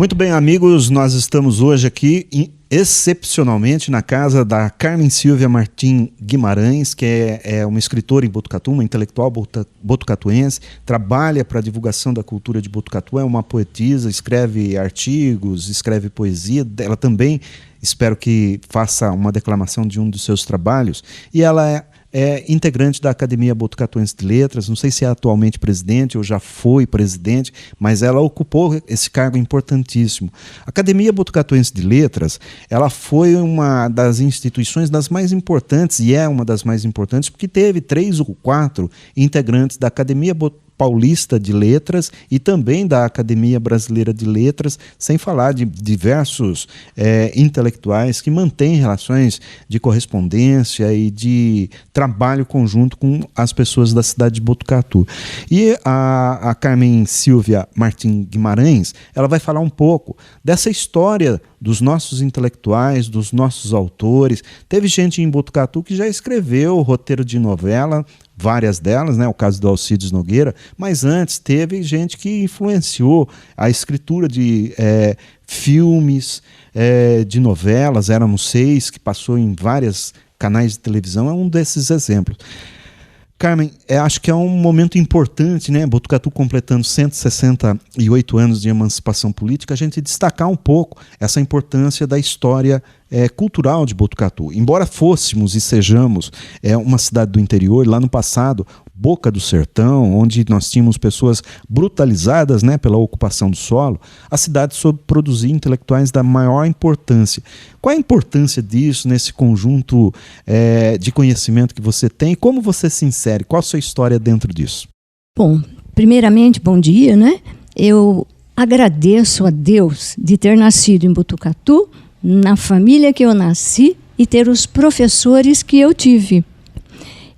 Muito bem, amigos, nós estamos hoje aqui, excepcionalmente, na casa da Carmen Silvia Martim Guimarães, que é uma escritora em Botucatu, uma intelectual botucatuense, trabalha para a divulgação da cultura de Botucatu, é uma poetisa, escreve artigos, escreve poesia, ela também, espero que faça uma declamação de um dos seus trabalhos, e ela é integrante da Academia Botucatuense de Letras, não sei se é atualmente presidente ou já foi presidente, mas ela ocupou esse cargo importantíssimo. A Academia Botucatuense de Letras, ela foi uma das instituições das mais importantes, e é uma das mais importantes, porque teve 3 ou 4 integrantes da Academia Paulista de Letras e também da Academia Brasileira de Letras, sem falar de diversos intelectuais que mantêm relações de correspondência e de trabalho conjunto com as pessoas da cidade de Botucatu. E a Carmen Silvia Martim Guimarães, ela vai falar um pouco dessa história dos nossos intelectuais, dos nossos autores. Teve gente em Botucatu que já escreveu roteiro de novela, várias delas, né, o caso do Alcides Nogueira, mas antes teve gente que influenciou a escritura de filmes, de novelas, Éramos 6, que passou em vários canais de televisão, é um desses exemplos. Carmen, acho que é um momento importante, né? Botucatu completando 168 anos de emancipação política, a gente destacar um pouco essa importância da história cultural de Botucatu. Embora fôssemos e sejamos uma cidade do interior, lá no passado, Boca do Sertão, onde nós tínhamos pessoas brutalizadas, né, pela ocupação do solo, a cidade soube produzir intelectuais da maior importância. Qual a importância disso nesse conjunto de conhecimento que você tem? Como você se insere? Qual a sua história dentro disso? Bom, primeiramente, bom dia, né? Eu agradeço a Deus de ter nascido em Botucatu, na família que eu nasci, e ter os professores que eu tive,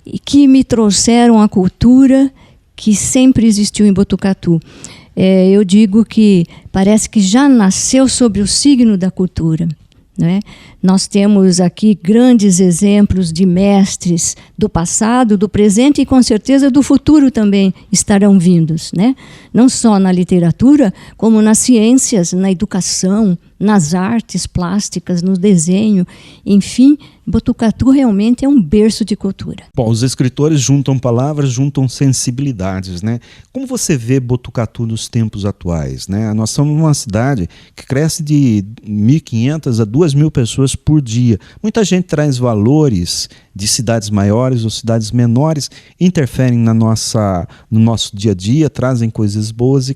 e que me trouxeram a cultura que sempre existiu em Botucatu. Eu digo que parece que já nasceu sobre o signo da cultura, né? Nós temos aqui grandes exemplos de mestres do passado, do presente e com certeza do futuro também estarão vindos, né? Não só na literatura, como nas ciências, na educação, nas artes plásticas, no desenho, enfim, Botucatu realmente é um berço de cultura. Bom, os escritores juntam palavras, juntam sensibilidades, né? Como você vê Botucatu nos tempos atuais, né? Nós somos uma cidade que cresce de 1.500 a 2.000 pessoas por dia. Muita gente traz valores de cidades maiores ou cidades menores, interferem no nosso dia a dia, trazem coisas boas e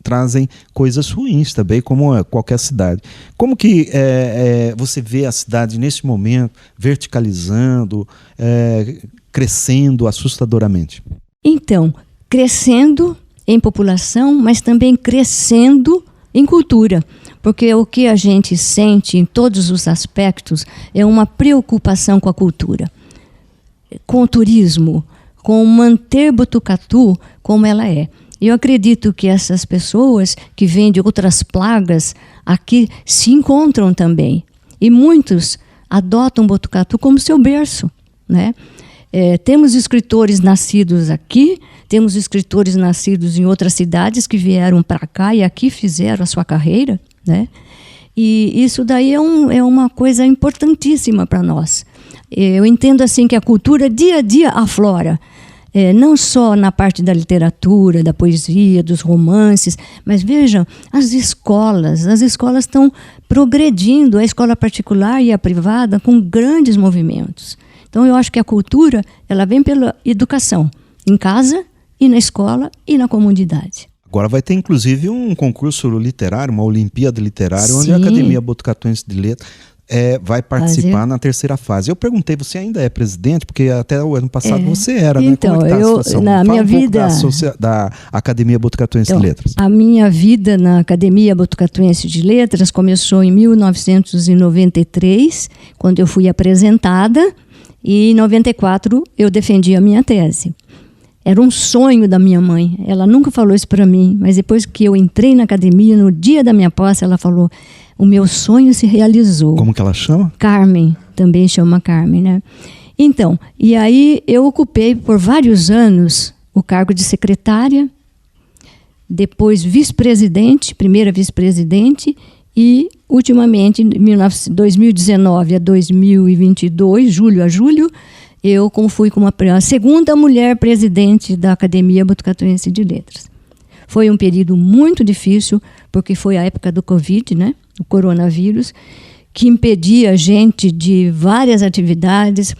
trazem coisas ruins também, como qualquer cidade. Como que você vê a cidade nesse momento, verticalizando, crescendo assustadoramente? Então, crescendo em população, mas também crescendo em cultura, porque o que a gente sente em todos os aspectos é uma preocupação com a cultura, com o turismo, com manter Botucatu como ela é. Eu acredito que essas pessoas que vêm de outras plagas aqui se encontram também, e muitos adotam Botucatu como seu berço, né? Temos escritores nascidos aqui, temos escritores nascidos em outras cidades que vieram para cá e aqui fizeram a sua carreira, né? E isso daí é uma coisa importantíssima para nós. Eu entendo assim que a cultura dia a dia aflora, não só na parte da literatura, da poesia, dos romances, mas vejam, as escolas estão progredindo, a escola particular e a privada, com grandes movimentos. Então, eu acho que a cultura ela vem pela educação, em casa, e na escola, e na comunidade. Agora vai ter, inclusive, um concurso literário, uma Olimpíada Literária, Sim. onde a Academia Botucatuense de Letras vai participar na terceira fase. Eu perguntei, você ainda é presidente? Porque até o ano passado você era, então, né? Como é que tá a situação? Na minha vida da Academia Botucatuense de Letras. A minha vida na Academia Botucatuense de Letras começou em 1993, quando eu fui apresentada, e em 94 eu defendi a minha tese. Era um sonho da minha mãe. Ela nunca falou isso para mim, mas depois que eu entrei na academia, no dia da minha posse, ela falou: o meu sonho se realizou. Como que ela chama? Carmen, também chama Carmen, né? Então, e aí eu ocupei por vários anos o cargo de secretária depois vice-presidente, primeira vice-presidente, e ultimamente, de 2019 a 2022, julho a julho, eu fui como a segunda mulher presidente da Academia Botucatuense de Letras. Foi um período muito difícil, porque foi a época do Covid, né? O coronavírus, que impedia a gente de várias atividades.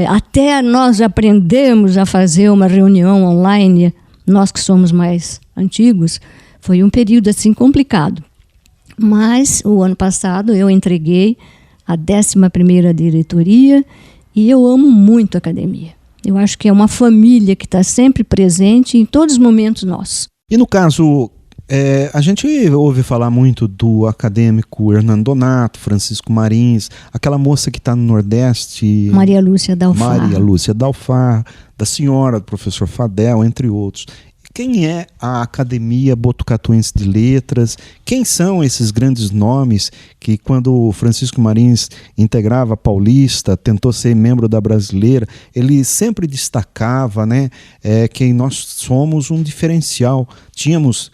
Até nós aprendemos a fazer uma reunião online, nós que somos mais antigos, foi um período assim complicado. Mas o ano passado eu entreguei a 11ª diretoria e eu amo muito a academia. Eu acho que é uma família que está sempre presente em todos os momentos nossos. E no caso, a gente ouve falar muito do acadêmico Hernando Donato, Francisco Marins, aquela moça que está no Nordeste... Maria Lúcia Dalfar. Maria Lúcia Dalfar, da senhora, do professor Fadel, entre outros. Quem é a Academia Botucatuense de Letras? Quem são esses grandes nomes que, quando o Francisco Marins integrava a Paulista, tentou ser membro da Brasileira, ele sempre destacava, né, que nós somos um diferencial. Tínhamos,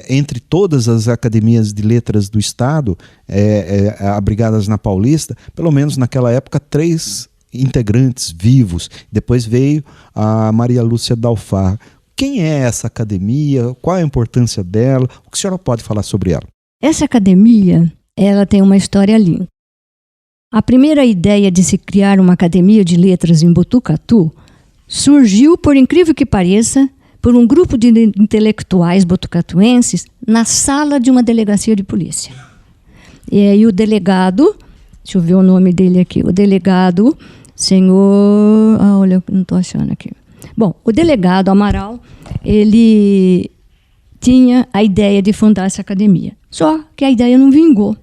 entre todas as academias de letras do Estado, abrigadas na Paulista, pelo menos naquela época, 3 integrantes vivos. Depois veio a Maria Lúcia Dalfar. Quem é essa academia? Qual a importância dela? O que a senhora pode falar sobre ela? Essa academia, ela tem uma história linda. A primeira ideia de se criar uma academia de letras em Botucatu surgiu, por incrível que pareça, por um grupo de intelectuais botucatuenses na sala de uma delegacia de polícia. E aí o delegado, deixa eu ver o nome dele aqui, o delegado, senhor... olha, eu não estou achando aqui. Bom, o delegado Amaral, ele tinha a ideia de fundar essa academia. Só que a ideia não vingou,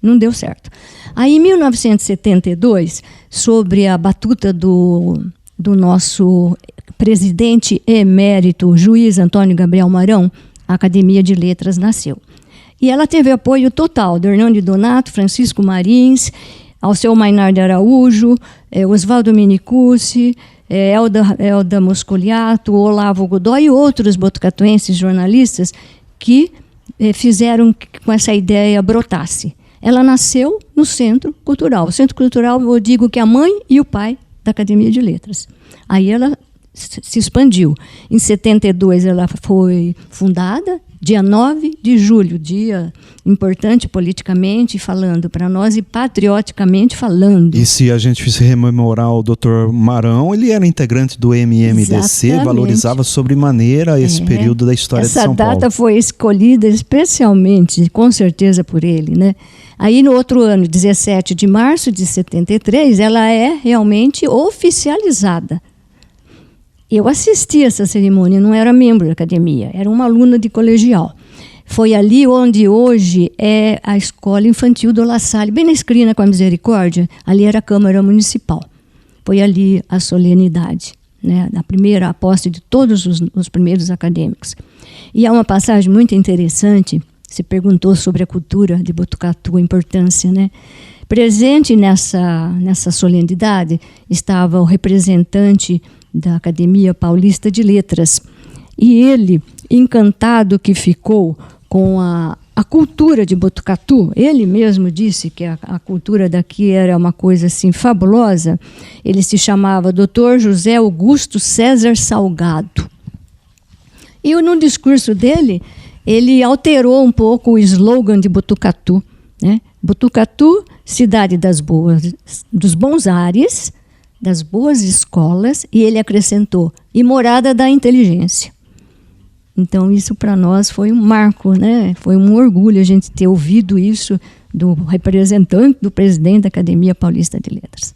não deu certo. Aí, em 1972, sobre a batuta do nosso presidente emérito, juiz Antônio Gabriel Marão, a Academia de Letras nasceu. E ela teve apoio total do Hernando Donato, Francisco Marins, Alceu Mainar de Araújo, Oswaldo Minicucci, Elda Moscoliato, Olavo Godoy e outros botucatuenses jornalistas que fizeram com essa ideia brotasse. Ela nasceu no Centro Cultural. O Centro Cultural, eu digo que é a mãe e o pai da Academia de Letras. Aí ela se expandiu. Em 72 ela foi fundada, dia 9 de julho, dia importante politicamente falando para nós e patrioticamente falando. E se a gente se rememorar o Dr. Marão, ele era integrante do MMDC, exatamente. Valorizava sobremaneira esse período da história de São Paulo. Essa data foi escolhida especialmente, com certeza por ele, né? Aí no outro ano, 17 de março de 73, ela é realmente oficializada. Eu assisti a essa cerimônia, não era membro da academia, era uma aluna de colegial. Foi ali onde hoje é a Escola Infantil do La Salle, bem na esquina com a Misericórdia, ali era a Câmara Municipal. Foi ali a solenidade, né, a primeira posse de todos os primeiros acadêmicos. E há uma passagem muito interessante, se perguntou sobre a cultura de Botucatu, a importância, né? Presente nessa solenidade estava o representante da Academia Paulista de Letras. E ele, encantado que ficou com a cultura de Botucatu, ele mesmo disse que a cultura daqui era uma coisa assim fabulosa. Ele se chamava Dr. José Augusto César Salgado. E no discurso dele, ele alterou um pouco o slogan de Botucatu, né? Botucatu, cidade dos bons ares, das boas escolas, e ele acrescentou, e morada da inteligência. Então, isso para nós foi um marco, né? Foi um orgulho a gente ter ouvido isso do representante do presidente da Academia Paulista de Letras.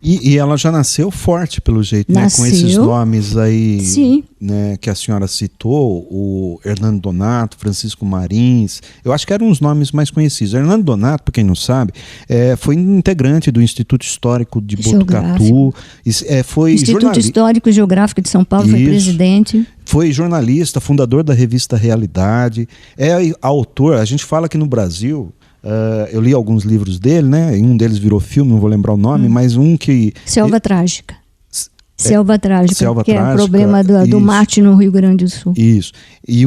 E ela já nasceu forte, pelo jeito, né? Com esses nomes aí, né, que a senhora citou, o Hernando Donato, Francisco Marins, eu acho que eram os nomes mais conhecidos. Hernando Donato, para quem não sabe, foi integrante do Instituto Histórico de Botucatu. Foi Instituto Histórico e Geográfico de São Paulo, foi presidente. Foi jornalista, fundador da revista Realidade, é autor, a gente fala que no Brasil... eu li alguns livros dele, né? Um deles virou filme, não vou lembrar o nome, mas um que... Selva Trágica. Selva Trágica, Selva que Trágica, é o problema do mate no Rio Grande do Sul. Isso. E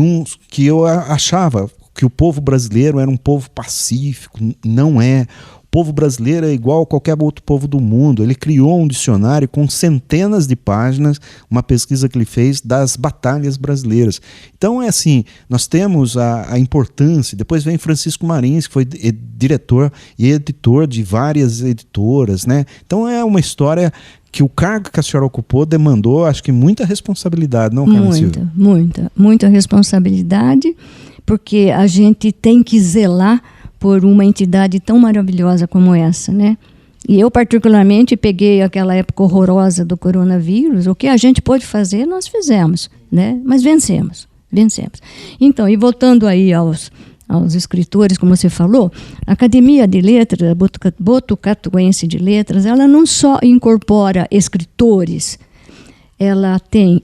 que eu achava que o povo brasileiro era um povo pacífico, não é. O povo brasileiro é igual a qualquer outro povo do mundo. Ele criou um dicionário com centenas de páginas, uma pesquisa que ele fez das batalhas brasileiras. Então é assim, nós temos a importância. Depois vem Francisco Marins, que foi diretor e editor de várias editoras, né? Então é uma história que o cargo que a senhora ocupou demandou, acho que muita responsabilidade, não, Carmen Silvia? Muita responsabilidade, porque a gente tem que zelar por uma entidade tão maravilhosa como essa, né? E eu, particularmente, peguei aquela época horrorosa do coronavírus. O que a gente pôde fazer, nós fizemos, né? Mas vencemos. Então, e voltando aí aos escritores, como você falou, a Academia de Letras, a Botucatuense de Letras, ela não só incorpora escritores, ela tem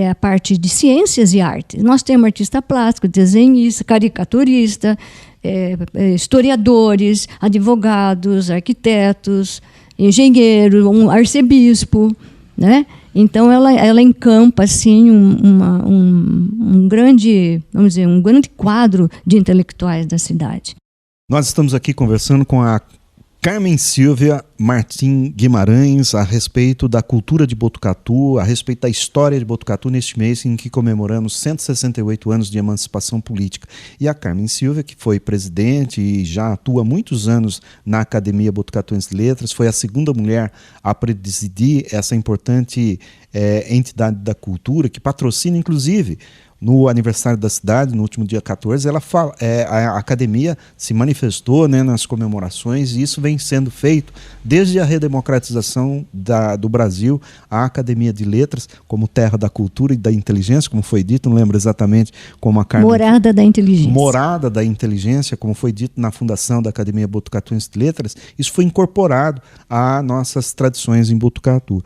a parte de ciências e artes. Nós temos artista plástico, desenhista, caricaturista, historiadores, advogados, arquitetos, engenheiro, um arcebispo, né? Então ela encampa assim um grande, vamos dizer, um grande quadro de intelectuais da cidade. Nós estamos aqui conversando com a Carmen Silvia Martim Guimarães a respeito da cultura de Botucatu, a respeito da história de Botucatu neste mês em que comemoramos 168 anos de emancipação política. E a Carmen Silvia, que foi presidente e já atua há muitos anos na Academia Botucatuense de Letras, foi a segunda mulher a presidir essa importante entidade da cultura, que patrocina, inclusive, no aniversário da cidade, no último dia 14, a academia se manifestou, né, nas comemorações, e isso vem sendo feito desde a redemocratização do Brasil. A Academia de Letras, como terra da cultura e da inteligência, como foi dito, não lembro exatamente como a Carmen... Morada da inteligência. Morada da inteligência, como foi dito na fundação da Academia Botucatuense de Letras, isso foi incorporado a nossas tradições em Botucatu.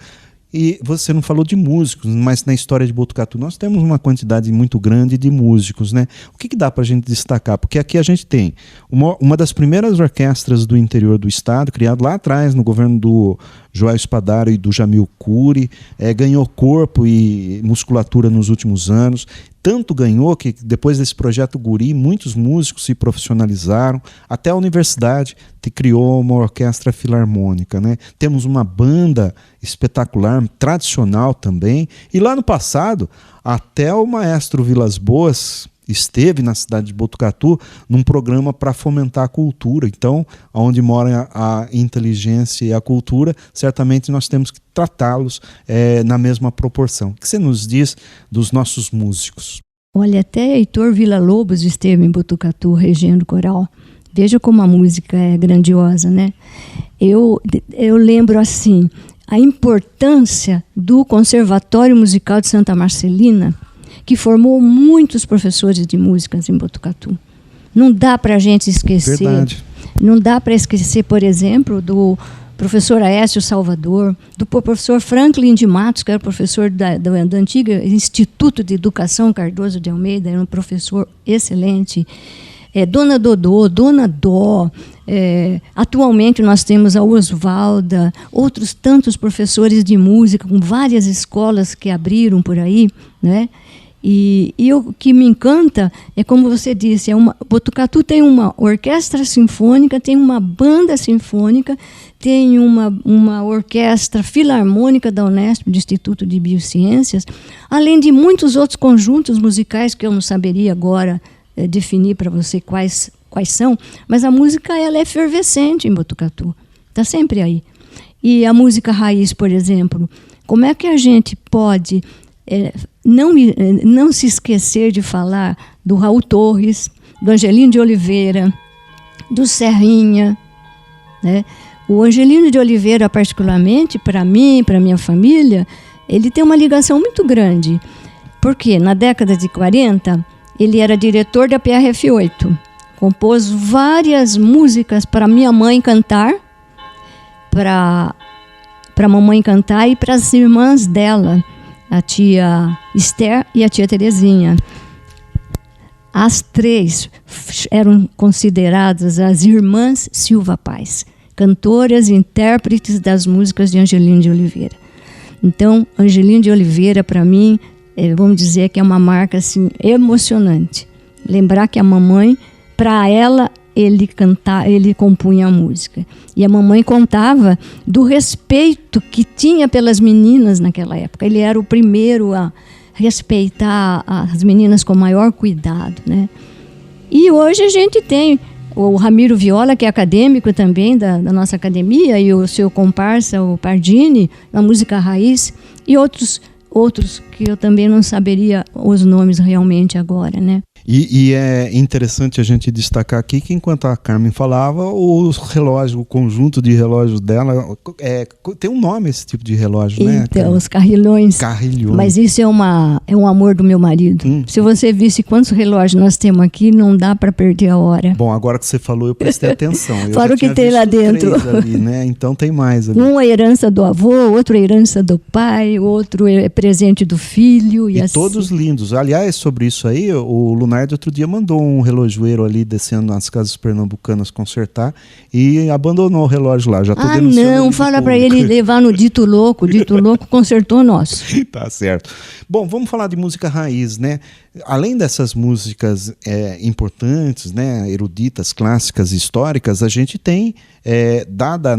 E você não falou de músicos, mas na história de Botucatu nós temos uma quantidade muito grande de músicos, né? O que dá para a gente destacar? Porque aqui a gente tem uma das primeiras orquestras do interior do estado, criado lá atrás, no governo do Joel Spadaro e do Jamil Cury, ganhou corpo e musculatura nos últimos anos. Tanto ganhou que depois desse projeto Guri, muitos músicos se profissionalizaram, até a universidade criou uma orquestra filarmônica, né? Temos uma banda espetacular, tradicional também, e lá no passado, até o maestro Vilas Boas esteve na cidade de Botucatu num programa para fomentar a cultura. Então, onde mora a inteligência e a cultura, certamente nós temos que tratá-los na mesma proporção. O que você nos diz dos nossos músicos? Olha, até Heitor Villa-Lobos esteve em Botucatu regendo coral. Veja como a música é grandiosa, né? Eu lembro assim, a importância do Conservatório Musical de Santa Marcelina, que formou muitos professores de músicas em Botucatu. Não dá para a gente esquecer. Verdade. Não dá para esquecer, por exemplo, do professor Aécio Salvador, do professor Franklin de Matos, que era professor do antigo Instituto de Educação Cardoso de Almeida, era um professor excelente. Dona Dodô, Dona Dó, atualmente nós temos a Osvalda, outros tantos professores de música, com várias escolas que abriram por aí, né? E o que me encanta é, como você disse, Botucatu tem uma orquestra sinfônica, tem uma banda sinfônica, tem uma orquestra filarmônica da Unesp, do Instituto de Biociências, além de muitos outros conjuntos musicais que eu não saberia agora definir para você quais são, mas a música ela é efervescente em Botucatu, está sempre aí. E a música raiz, por exemplo, como é que a gente pode não se esquecer de falar do Raul Torres, do Angelino de Oliveira, do Serrinha, né? O Angelino de Oliveira, particularmente, para mim, para minha família, ele tem uma ligação muito grande, porque na década de 40, ele era diretor da PRF-8, compôs várias músicas para minha mãe cantar, para a mamãe cantar e para as irmãs dela, a tia Esther e a tia Terezinha. As três eram consideradas as irmãs Silva Paz, cantoras e intérpretes das músicas de Angelino de Oliveira. Então, Angelim de Oliveira, para mim, vamos dizer que é uma marca assim, emocionante. Lembrar que a mamãe, para ela, ele compunha a música. E a mamãe contava do respeito que tinha pelas meninas naquela época. Ele era o primeiro a respeitar as meninas com maior cuidado, né? E hoje a gente tem o Ramiro Viola, que é acadêmico também da nossa academia, e o seu comparsa, o Pardini, na música raiz, e outros que eu também não saberia os nomes realmente agora, né? E é interessante a gente destacar aqui que enquanto a Carmen falava, o relógio, o conjunto de relógios dela, tem um nome esse tipo de relógio, né? Então, os carrilhões. Carrilhões. Mas isso é um amor do meu marido. Se você visse quantos relógios nós temos aqui, não dá para perder a hora. Bom, agora que você falou, eu prestei atenção. Fora o que tem lá dentro. Ali, né? Então tem mais ali. Um é herança do avô, outro é herança do pai, outro é presente do filho. E assim. Todos lindos. Aliás, sobre isso aí, o Lunardi outro dia mandou um relojoeiro ali descendo nas casas pernambucanas consertar e abandonou o relógio lá. Já tô denunciando. Não, fala para ele levar no Dito Louco. Dito Louco consertou nosso. Tá certo. Bom, vamos falar de música raiz, né? Além dessas músicas importantes, né, eruditas, clássicas, históricas, a gente tem, dada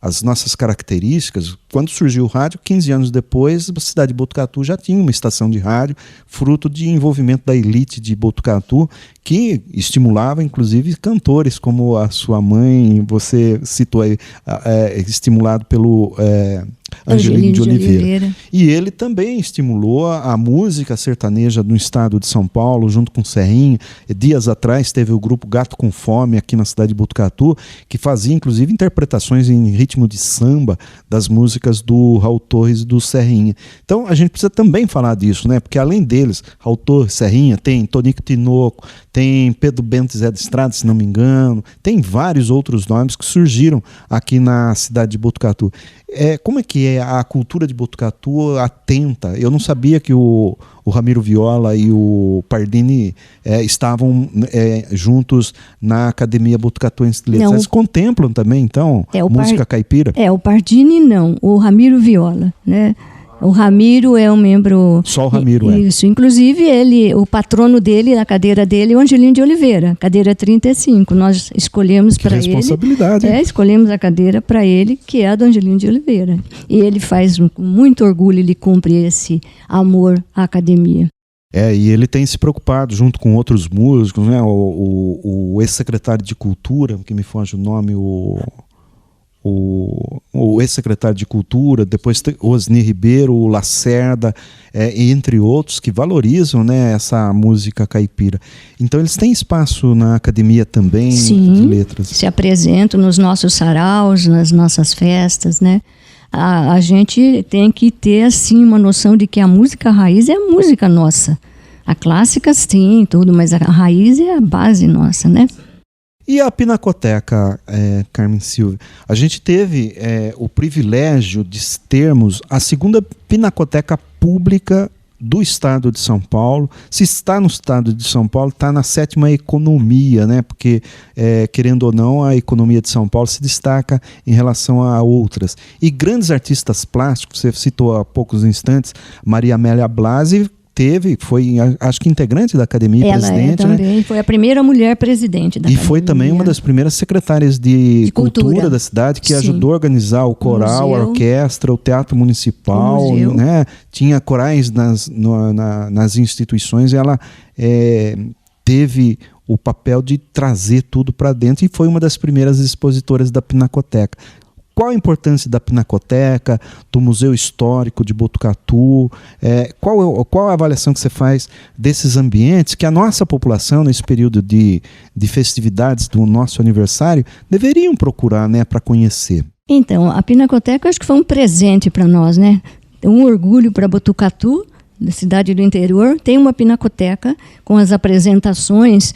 as nossas características, quando surgiu o rádio, 15 anos depois, a cidade de Botucatu já tinha uma estação de rádio, fruto de envolvimento da elite de Botucatu, que estimulava, inclusive, cantores como a sua mãe, você citou aí, estimulado pelo Angelim de Oliveira. E ele também estimulou a música sertaneja do estado de São Paulo, junto com o Serrinha. Dias atrás teve o grupo Gato com Fome aqui na cidade de Botucatu, que fazia inclusive interpretações em ritmo de samba das músicas do Raul Torres e do Serrinha. Então a gente precisa também falar disso, né? Porque além deles, Raul Torres, Serrinha, tem Tonico Tinoco, tem Pedro Bento Zé de Estrada, se não me engano, tem vários outros nomes que surgiram aqui na cidade de Botucatu. Como é que é a cultura de Botucatu atenta? Eu não sabia que o Ramiro Viola e o Pardini estavam juntos na Academia Botucatuense de Letras. Eles contemplam também, então, música caipira? O Pardini não, o Ramiro Viola, né? O Ramiro é um membro... Só o Ramiro Isso, inclusive o patrono dele, a cadeira dele, é o Angelim de Oliveira, cadeira 35. Nós escolhemos para ele... responsabilidade. Escolhemos a cadeira para ele, que é a do Angelim de Oliveira. E ele faz com muito orgulho, ele cumpre esse amor à academia. E ele tem se preocupado junto com outros músicos, né? O ex-secretário de Cultura, que me foge o nome, o ex-secretário de Cultura, depois o Osni Ribeiro, o Lacerda, entre outros, que valorizam, né, essa música caipira. Então eles têm espaço na academia também de letras. Se apresentam nos nossos saraus, nas nossas festas, né? A gente tem que ter assim uma noção de que a música raiz é a música nossa. A clássica sim, tudo, mas a raiz é a base nossa, né? E a Pinacoteca, Carmen Silvia? A gente teve o privilégio de termos a segunda pinacoteca pública do estado de São Paulo. Se está no estado de São Paulo, está na 7ª economia, né? Porque, querendo ou não, a economia de São Paulo se destaca em relação a outras. E grandes artistas plásticos, você citou há poucos instantes, Maria Amélia Blasi, foi, acho que integrante da academia, presidente, também, né? Foi a primeira mulher presidente da academia. E foi também uma das primeiras secretárias de cultura da cidade, que ajudou a organizar o coral, a orquestra, o teatro municipal, né? Tinha corais nas instituições, e ela teve o papel de trazer tudo para dentro, e foi uma das primeiras expositoras da Pinacoteca. Qual a importância da Pinacoteca, do Museu Histórico de Botucatu? Qual a avaliação que você faz desses ambientes que a nossa população, nesse período de festividades do nosso aniversário, deveriam procurar, né, para conhecer? Então, a Pinacoteca acho que foi um presente para nós, né? Um orgulho para Botucatu, da cidade do interior. Tem uma pinacoteca com as apresentações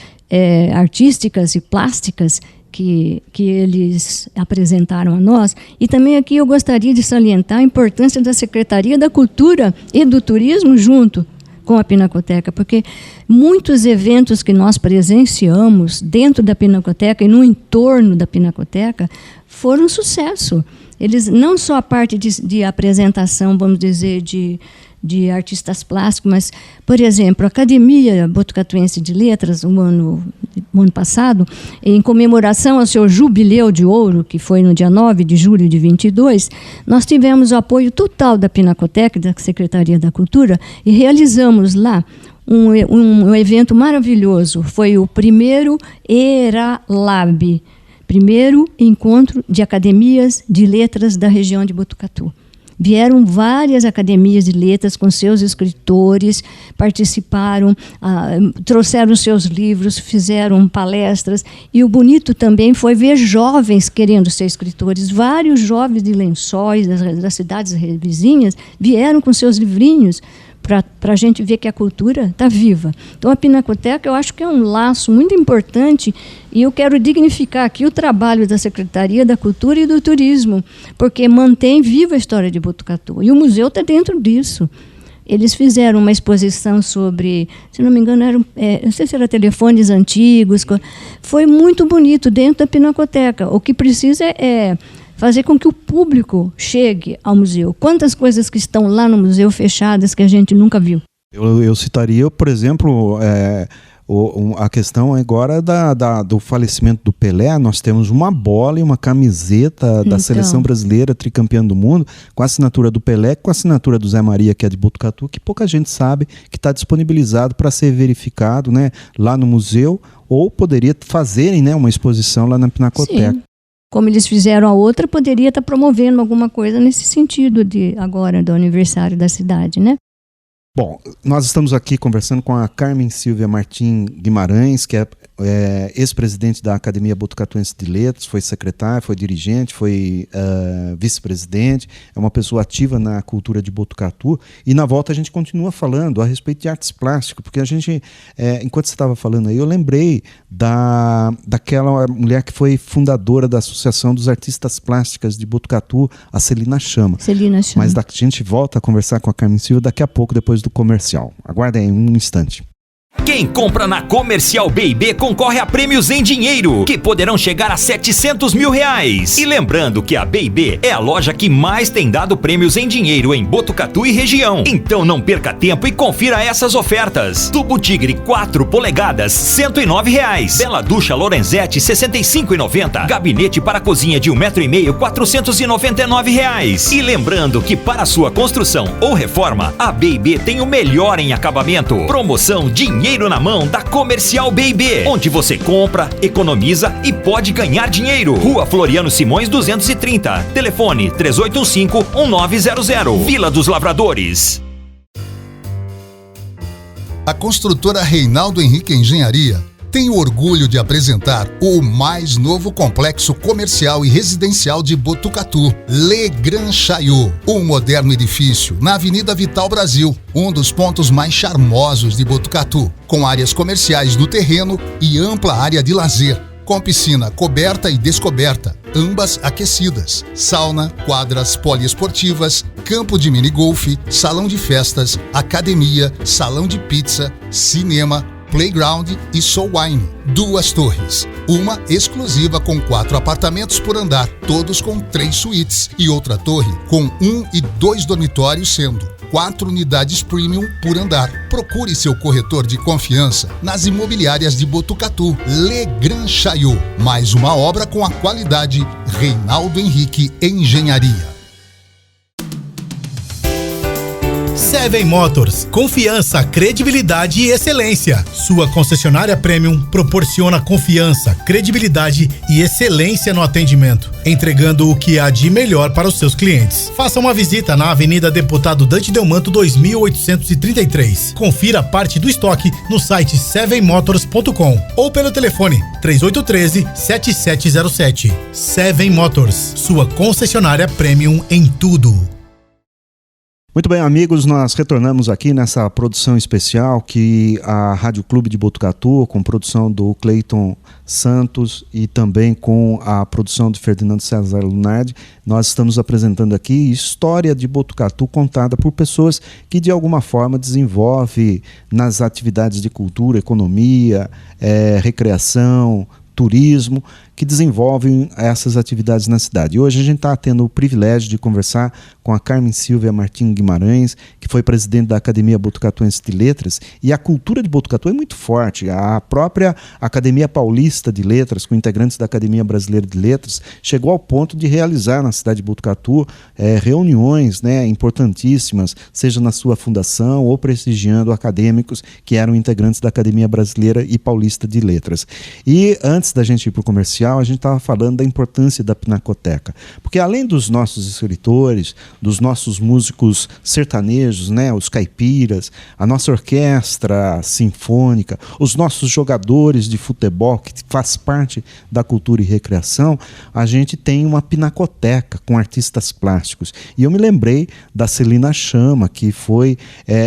artísticas e plásticas que eles apresentaram a nós. E também aqui eu gostaria de salientar a importância da Secretaria da Cultura e do Turismo junto, com a Pinacoteca, porque muitos eventos que nós presenciamos dentro da Pinacoteca e no entorno da Pinacoteca foram um sucesso. Eles, não só a parte de apresentação, vamos dizer, de artistas plásticos, mas, por exemplo, a Academia Botucatuense de Letras, o ano passado, em comemoração ao seu jubileu de ouro, que foi no dia 9 de julho de 22, nós tivemos o apoio total da Pinacoteca, da Secretaria da Cultura, e realizamos lá um evento maravilhoso. Foi o primeiro ERALAB, primeiro encontro de academias de letras da região de Botucatu. Vieram várias academias de letras com seus escritores, participaram, trouxeram seus livros, fizeram palestras. E o bonito também foi ver jovens querendo ser escritores. Vários jovens de Lençóis, das cidades vizinhas, vieram com seus livrinhos para a gente ver que a cultura está viva. Então, a Pinacoteca, eu acho que é um laço muito importante, e eu quero dignificar aqui o trabalho da Secretaria da Cultura e do Turismo, porque mantém viva a história de Botucatu. E o museu está dentro disso. Eles fizeram uma exposição sobre, se não me engano, não sei se eram telefones antigos. Foi muito bonito dentro da Pinacoteca. O que precisa é fazer com que o público chegue ao museu. Quantas coisas que estão lá no museu fechadas que a gente nunca viu? Eu citaria, por exemplo, a questão agora do falecimento do Pelé. Nós temos uma bola e uma camiseta da Seleção Brasileira, tricampeã do mundo, com a assinatura do Pelé, com a assinatura do Zé Maria, que é de Botucatu, que pouca gente sabe, que está disponibilizado para ser verificado, né, lá no museu, ou poderia fazerem, né, uma exposição lá na Pinacoteca. Sim. Como eles fizeram a outra, poderia estar promovendo alguma coisa nesse sentido agora do aniversário da cidade, né? Bom, nós estamos aqui conversando com a Carmen Silvia Martim Guimarães, que é ex-presidente da Academia Botucatuense de Letras, foi secretária, foi dirigente, foi vice-presidente, é uma pessoa ativa na cultura de Botucatu. E na volta a gente continua falando a respeito de artes plásticas, porque a gente, enquanto você estava falando aí, eu lembrei daquela mulher que foi fundadora da Associação dos Artistas Plásticas de Botucatu, a Celina Chama. Celina Chama. Mas a gente volta a conversar com a Carmen Silvia daqui a pouco, depois do comercial. Aguardem um instante. Quem compra na Comercial B&B concorre a prêmios em dinheiro, que poderão chegar a R$700 mil. E lembrando que a B&B é a loja que mais tem dado prêmios em dinheiro em Botucatu e região. Então não perca tempo e confira essas ofertas. Tubo Tigre 4 polegadas, R$109. Bela Ducha Lorenzetti, R$65,90. Gabinete para cozinha de 1,5 m, R$499. E lembrando que para sua construção ou reforma, a B&B tem o melhor em acabamento. Promoção Dinheiro na Mão da Comercial B&B, onde você compra, economiza e pode ganhar dinheiro. Rua Floriano Simões 230. Telefone 3815-1900. Vila dos Lavradores. A construtora Reinaldo Henrique Engenharia tem o orgulho de apresentar o mais novo complexo comercial e residencial de Botucatu, Le Grand Chaillot, um moderno edifício na Avenida Vital Brasil, um dos pontos mais charmosos de Botucatu, com áreas comerciais do terreno e ampla área de lazer, com piscina coberta e descoberta, ambas aquecidas, sauna, quadras poliesportivas, campo de minigolfe, salão de festas, academia, salão de pizza, cinema, playground e soul wine. 2 torres, uma exclusiva com 4 apartamentos por andar, todos com 3 suítes, e outra torre com 1 e 2 dormitórios, sendo 4 unidades premium por andar. Procure seu corretor de confiança nas imobiliárias de Botucatu. Le Grand Chaillot, mais uma obra com a qualidade Reinaldo Henrique Engenharia. Seven Motors, confiança, credibilidade e excelência. Sua concessionária Premium proporciona confiança, credibilidade e excelência no atendimento, entregando o que há de melhor para os seus clientes. Faça uma visita na Avenida Deputado Dante Delmanto 2833. Confira parte do estoque no site sevenmotors.com ou pelo telefone 3813-7707. Seven Motors, sua concessionária Premium em tudo. Muito bem, amigos, nós retornamos aqui nessa produção especial que a Rádio Clube de Botucatu, com produção do Cleiton Santos e também com a produção de Ferdinando César Lunardi, nós estamos apresentando aqui história de Botucatu contada por pessoas que de alguma forma desenvolvem nas atividades de cultura, economia, recreação, turismo, que desenvolvem essas atividades na cidade. E hoje a gente está tendo o privilégio de conversar com a Carmen Silvia Martim Guimarães, que foi presidente da Academia Botucatuense de Letras, e a cultura de Botucatu é muito forte. A própria Academia Paulista de Letras, com integrantes da Academia Brasileira de Letras, chegou ao ponto de realizar na cidade de Botucatu reuniões, né, importantíssimas, seja na sua fundação ou prestigiando acadêmicos que eram integrantes da Academia Brasileira e Paulista de Letras. E antes da gente ir para o comercial, a gente estava falando da importância da Pinacoteca, porque além dos nossos escritores, dos nossos músicos sertanejos, né, os caipiras, a nossa orquestra sinfônica, os nossos jogadores de futebol, que faz parte da cultura e recreação, a gente tem uma pinacoteca com artistas plásticos. E eu me lembrei da Celina Chama, que foi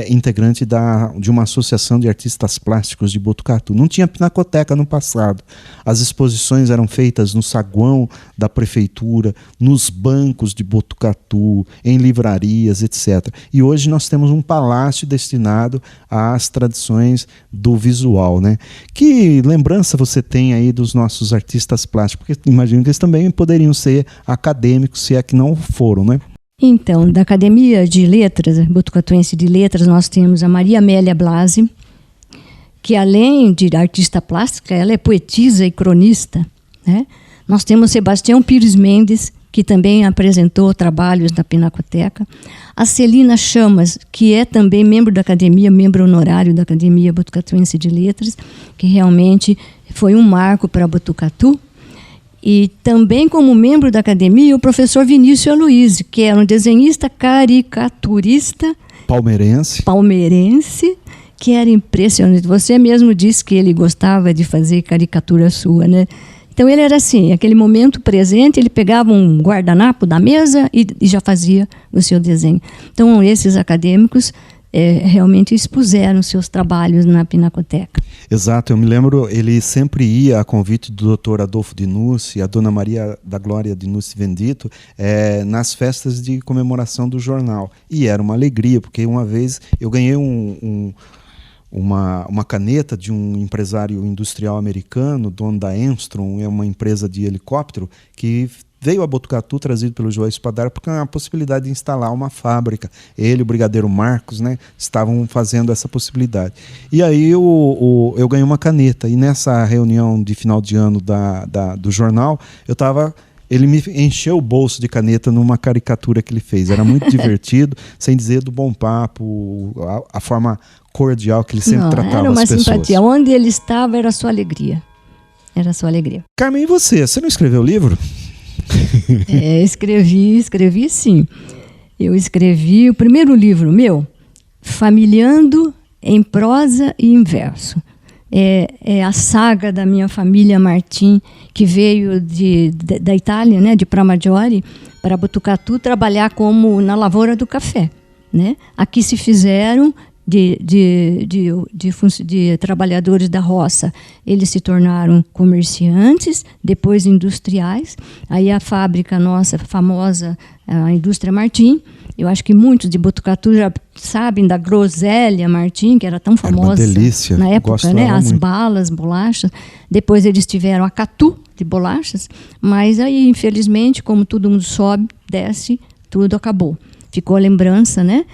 integrante de uma associação de artistas plásticos de Botucatu. Não tinha pinacoteca no passado. As exposições eram feitas no saguão da prefeitura, nos bancos de Botucatu, em livrarias, etc. E hoje nós temos um palácio destinado às tradições do visual, né? Que lembrança você tem aí dos nossos artistas plásticos? Porque imagino que eles também poderiam ser acadêmicos, se é que não foram, né? Então, da Academia de Letras, Botucatuense de Letras, nós temos a Maria Amélia Blasi, que além de artista plástica, ela é poetisa e cronista, né? Nós temos Sebastião Pires Mendes, que também apresentou trabalhos na Pinacoteca. A Celina Chamas, que é também membro da Academia, membro honorário da Academia Botucatuense de Letras, que realmente foi um marco para Botucatu. E também como membro da Academia, o professor Vinícius Aloysio, que era um desenhista caricaturista palmeirense, que era impressionante. Você mesmo disse que ele gostava de fazer caricatura sua, né? Então ele era assim, aquele momento presente, ele pegava um guardanapo da mesa e já fazia o seu desenho. Então esses acadêmicos realmente expuseram seus trabalhos na Pinacoteca. Exato, eu me lembro, ele sempre ia a convite do Dr. Adolfo Dinucci, a Dona Maria da Glória Dinucci Vendito, nas festas de comemoração do jornal. E era uma alegria, porque uma vez eu ganhei uma caneta de um empresário industrial americano, dono da Enstrom, é uma empresa de helicóptero, que veio a Botucatu, trazido pelo João Espadar, porque a possibilidade de instalar uma fábrica. Ele e o brigadeiro Marcos, né, estavam fazendo essa possibilidade. E aí eu ganhei uma caneta, e nessa reunião de final de ano do jornal, ele me encheu o bolso de caneta numa caricatura que ele fez. Era muito divertido, sem dizer do bom papo, a forma cordial que ele sempre tratava as pessoas. Era uma simpatia. Onde ele estava era a sua alegria. Era a sua alegria. Carmen, e você? Você não escreveu livro? Escrevi sim. Eu escrevi o primeiro livro meu, Familiando em prosa e em verso. É a saga da minha família Martim, que veio da Itália, né, de Pramaggiore, para Botucatu trabalhar na lavoura do café, né? Aqui se fizeram de trabalhadores da roça, eles se tornaram comerciantes, depois industriais. Aí a fábrica nossa famosa, a indústria Martim, eu acho que muitos de Botucatu já sabem da groselha Martim, que era tão famosa na época, né? As balas, bolachas. Depois eles tiveram a Catu de bolachas, mas aí, infelizmente, como todo mundo sobe, desce, tudo acabou. Ficou a lembrança, né?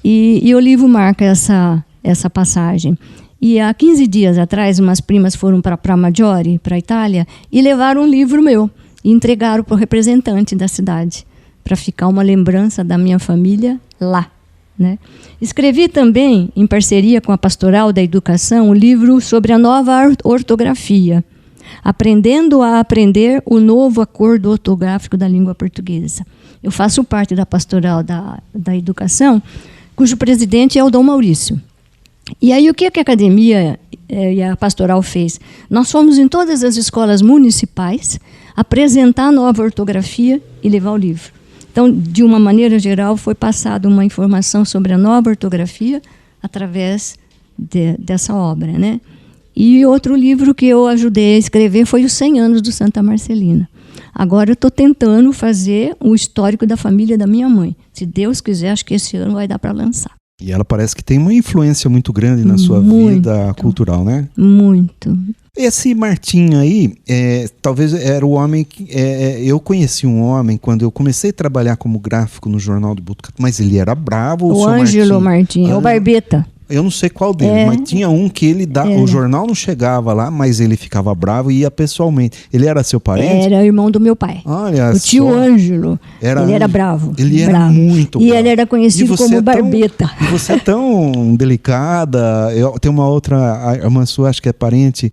E o livro marca essa passagem. E há 15 dias atrás, umas primas foram para Pramaggiore, para a Itália, e levaram um livro meu e entregaram para o representante da cidade, para ficar uma lembrança da minha família lá, né? Escrevi também, em parceria com a Pastoral da Educação, um livro sobre a nova ortografia, Aprendendo a Aprender o Novo Acordo Ortográfico da Língua Portuguesa. Eu faço parte da Pastoral da Educação, cujo presidente é o Dom Maurício. E aí o que a Academia e a Pastoral fez? Nós fomos em todas as escolas municipais apresentar a nova ortografia e levar o livro. Então, de uma maneira geral, foi passada uma informação sobre a nova ortografia através dessa obra, né? E outro livro que eu ajudei a escrever foi Os 100 Anos do Santa Marcelina. Agora eu estou tentando fazer o histórico da família da minha mãe. Se Deus quiser, acho que esse ano vai dar para lançar. E ela parece que tem uma influência muito grande na sua vida cultural, né? Muito. Esse Martim aí, talvez era o homem que... eu conheci um homem quando eu comecei a trabalhar como gráfico no Jornal do Botucatu, mas ele era bravo. O Ângelo Martim, é o Barbeta. Eu não sei qual deles, mas tinha um que ele o jornal não chegava lá, mas ele ficava bravo e ia pessoalmente. Ele era seu parente? Era irmão do meu pai. Olha o tio só. Ele era bravo. Ele era muito bravo. E ele era conhecido como Barbeta. E você é tão delicada. Tem uma outra irmã sua, acho que é parente,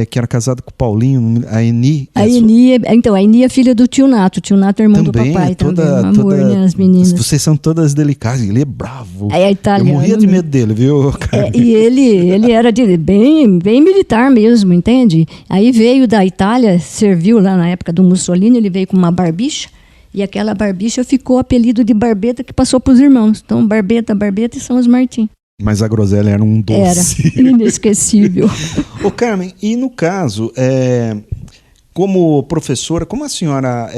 que era casada com o Paulinho, a Eni. A Eni é filha do tio Nato. O tio Nato é irmão do papai também. Um amor, né, as meninas. Vocês são todas delicadas. Ele é bravo. É italiano. Eu morria de medo dele, viu, Carmen? E ele era bem militar mesmo, entende? Aí veio da Itália, serviu lá na época do Mussolini, ele veio com uma barbicha, e aquela barbicha ficou apelido de Barbeta, que passou para os irmãos. Então, Barbeta e São os Martim. Mas a groselha era um doce. Era inesquecível. Ô Carmen, e no caso, como professora, como a senhora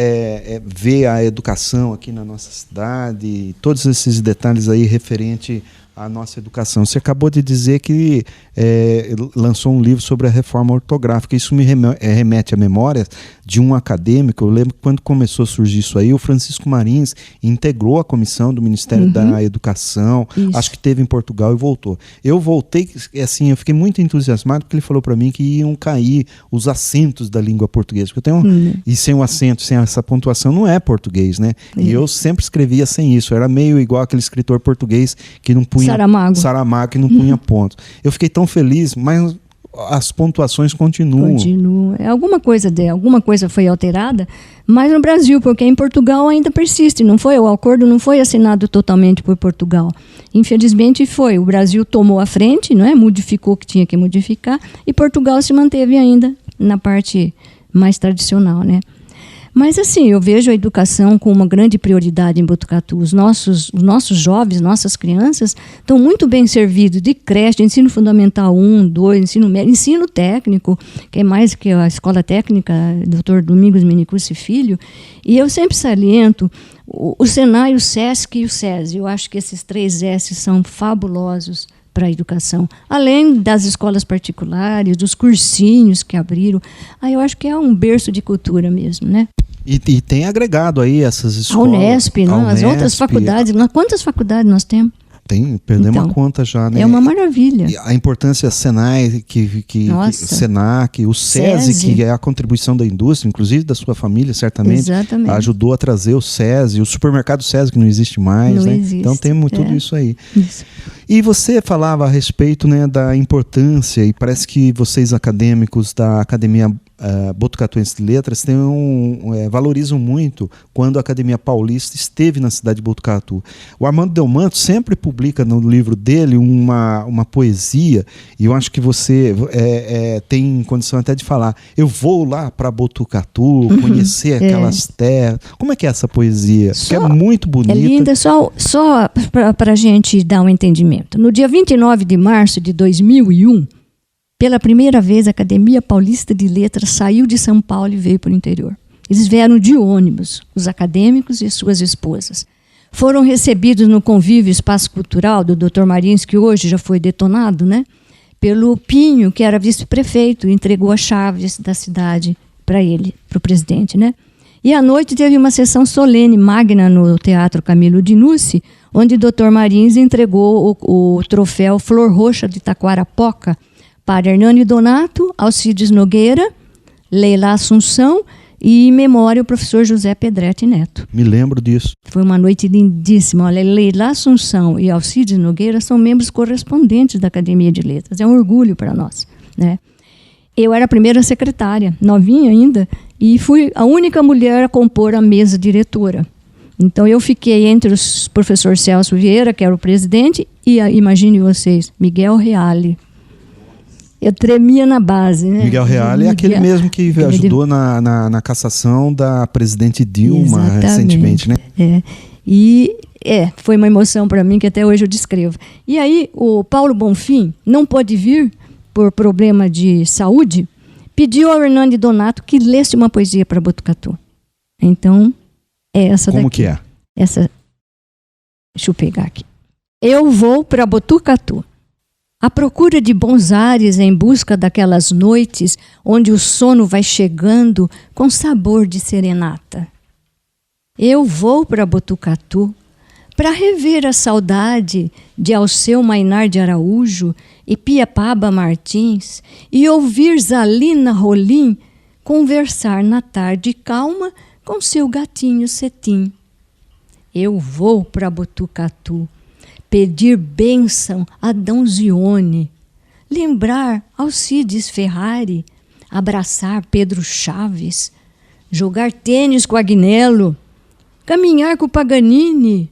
vê a educação aqui na nossa cidade, todos esses detalhes aí referente à nossa educação? Você acabou de dizer que lançou um livro sobre a reforma ortográfica. Isso me remete a memórias de um acadêmico. Eu lembro que quando começou a surgir isso aí, o Francisco Marins integrou a comissão do Ministério da Educação. Isso. Acho que teve em Portugal e voltou. Eu voltei, assim, eu fiquei muito entusiasmado porque ele falou para mim que iam cair os acentos da língua portuguesa. Porque eu tenho e sem o acento, sem essa pontuação, não é português, né? E eu sempre escrevia sem isso. Era meio igual aquele escritor português que não punha... Saramago, que não punha ponto. Eu fiquei tão feliz, mas as pontuações continuam. Alguma coisa foi alterada, mas no Brasil, porque em Portugal ainda persiste, não foi? O acordo não foi assinado totalmente por Portugal. Infelizmente foi. O Brasil tomou a frente, não é? Modificou o que tinha que modificar, e Portugal se manteve ainda na parte mais tradicional, né? Mas assim, eu vejo a educação com uma grande prioridade em Botucatu. Os nossos jovens, nossas crianças estão muito bem servidos de creche, de ensino fundamental 1, 2, ensino médio, ensino técnico, que é mais que a escola técnica Dr. Domingos Minicursi Filho. E eu sempre saliento o Senai, o Sesc e o SESI. Eu acho que esses 3 S são fabulosos para a educação, além das escolas particulares, dos cursinhos que abriram. Eu acho que é um berço de cultura mesmo, né? E tem agregado aí essas escolas. A Unesp, as outras faculdades. Quantas faculdades nós temos? Perdemos a conta já, né? É uma maravilha. E a importância Senai, Senac, o SESI, que é a contribuição da indústria, inclusive da sua família, certamente. Exatamente. Ajudou a trazer o SESI, o supermercado SESI, que não existe mais, não né? Existe. Então temos tudo isso aí. Isso. E você falava a respeito, né, da importância, e parece que vocês acadêmicos da Academia Botucatuense de Letras valorizam muito quando a Academia Paulista esteve na cidade de Botucatu. O Armando Delmanto sempre publica no livro dele uma poesia, e eu acho que você tem condição até de falar: eu vou lá para Botucatu, conhecer aquelas terras. Como é que é essa poesia? Que é muito bonita. É linda, só para a gente dar um entendimento. No dia 29 de março de 2001, pela primeira vez, a Academia Paulista de Letras saiu de São Paulo e veio para o interior. Eles vieram de ônibus, os acadêmicos e suas esposas. Foram recebidos no convívio Espaço Cultural do Dr. Marins, que hoje já foi detonado, né? Pelo Pinho, que era vice-prefeito, entregou as chaves da cidade para ele, para o presidente, né? E à noite teve uma sessão solene, magna, no Teatro Camilo Dinucci, onde o Dr. Marins entregou o troféu Flor Roxa de Taquarapoca para Hernani Donato, Alcides Nogueira, Leila Assunção e, em memória, o professor José Pedretti Neto. Me lembro disso. Foi uma noite lindíssima. Olha, Leila Assunção e Alcides Nogueira são membros correspondentes da Academia de Letras. É um orgulho para nós, né? Eu era a primeira secretária, novinha ainda, e fui a única mulher a compor a mesa diretora. Então, eu fiquei entre o professor Celso Vieira, que era o presidente, e, imagine vocês, Miguel Reale. Eu tremia na base, né? Miguel Reale é aquele mesmo que ajudou na cassação da presidente Dilma. Exatamente. Recentemente, né? Foi uma emoção para mim que até hoje eu descrevo. E aí o Paulo Bonfim não pôde vir por problema de saúde, pediu ao Hernani Donato que lesse uma poesia para Botucatu. Então, é essa daqui. Como que é? Essa, deixa eu pegar aqui. Eu vou para Botucatu, à procura de bons ares, em busca daquelas noites onde o sono vai chegando com sabor de serenata. Eu vou para Botucatu para rever a saudade de Alceu Mainar de Araújo e Piapaba Martins e ouvir Zalina Rolim conversar na tarde calma com seu gatinho Cetim. Eu vou para Botucatu pedir bênção a Dom Zione, lembrar Alcides Ferrari, abraçar Pedro Chaves, jogar tênis com Agnello, caminhar com Paganini